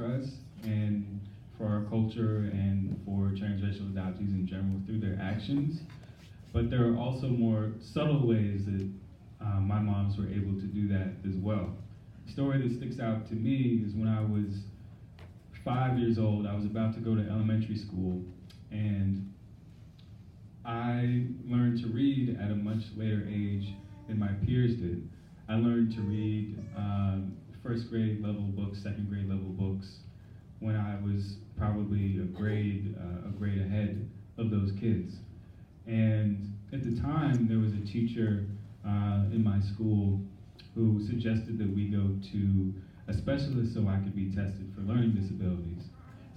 us and for our culture and for transracial adoptees in general through their actions. But there are also more subtle ways that my moms were able to do that as well. The story that sticks out to me is when I was 5 years old, I was about to go to elementary school, and I learned to read at a much later age than my peers did. I learned to read first grade level books, second grade level books, when I was probably a grade ahead of those kids. And at the time, there was a teacher in my school who suggested that we go to a specialist so I could be tested for learning disabilities.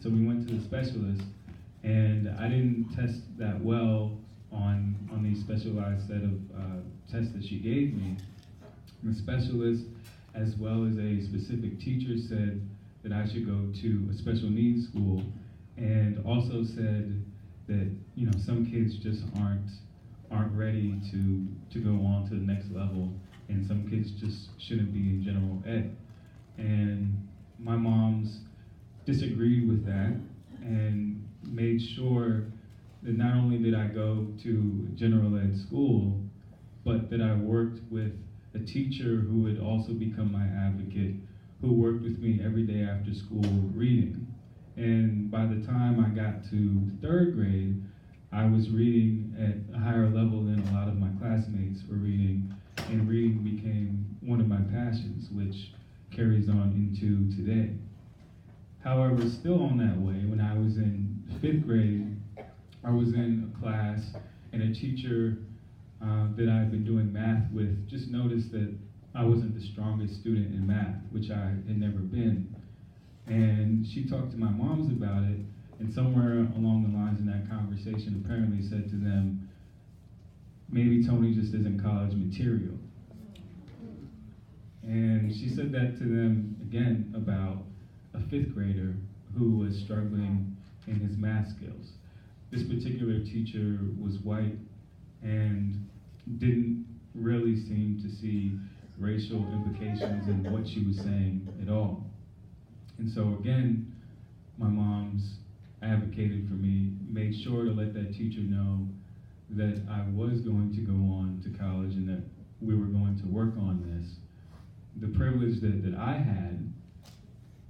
So we went to the specialist, and I didn't test that well on these specialized set of tests that she gave me. The specialist, as well as a specific teacher, said that I should go to a special needs school, and also said that some kids just aren't ready to go on to the next level, and some kids just shouldn't be in general ed. And my moms disagreed with that and made sure that not only did I go to general ed school, but that I worked with a teacher who would also become my advocate, who worked with me every day after school reading. And by the time I got to third grade, I was reading at a higher level than a lot of my classmates were reading, and reading became one of my passions, which carries on into today. However, still on that way, when I was in fifth grade, I was in a class, and a teacher that I had been doing math with just noticed that I wasn't the strongest student in math, which I had never been. And she talked to my moms about it, and somewhere along the lines in that conversation apparently said to them, maybe Tony just isn't college material. And she said that to them again about a fifth grader who was struggling in his math skills. This particular teacher was white and didn't really seem to see racial implications in what she was saying at all. And so again, my moms advocated for me, made sure to let that teacher know that I was going to go on to college and that we were going to work on this. The privilege that I had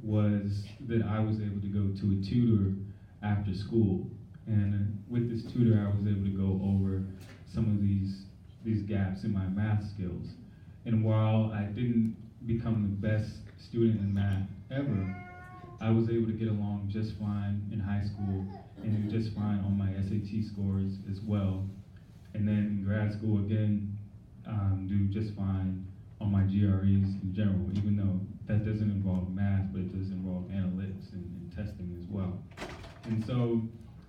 was that I was able to go to a tutor after school. And with this tutor, I was able to go over some of these gaps in my math skills. And while I didn't become the best student in math ever, I was able to get along just fine in high school and do just fine on my SAT scores as well. And then in grad school, again, do just fine on my GREs in general, even though that doesn't involve math, but it does involve analytics and testing as well. And so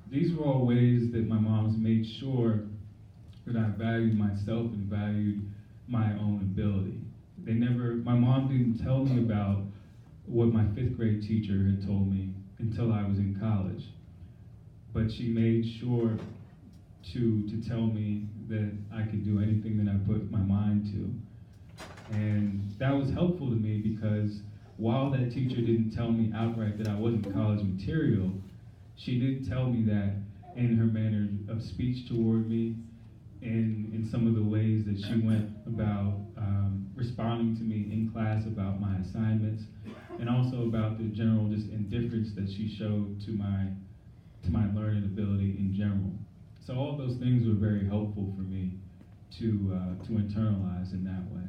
these were all ways that my moms made sure that I valued myself and valued my own ability. My mom didn't tell me about what my fifth grade teacher had told me until I was in college. But she made sure to tell me that I could do anything that I put my mind to. And that was helpful to me because while that teacher didn't tell me outright that I wasn't college material, she did tell me that in her manner of speech toward me, in some of the ways that she went about responding to me in class about my assignments, and also about the general just indifference that she showed to my learning ability in general. So all those things were very helpful for me to internalize in that way.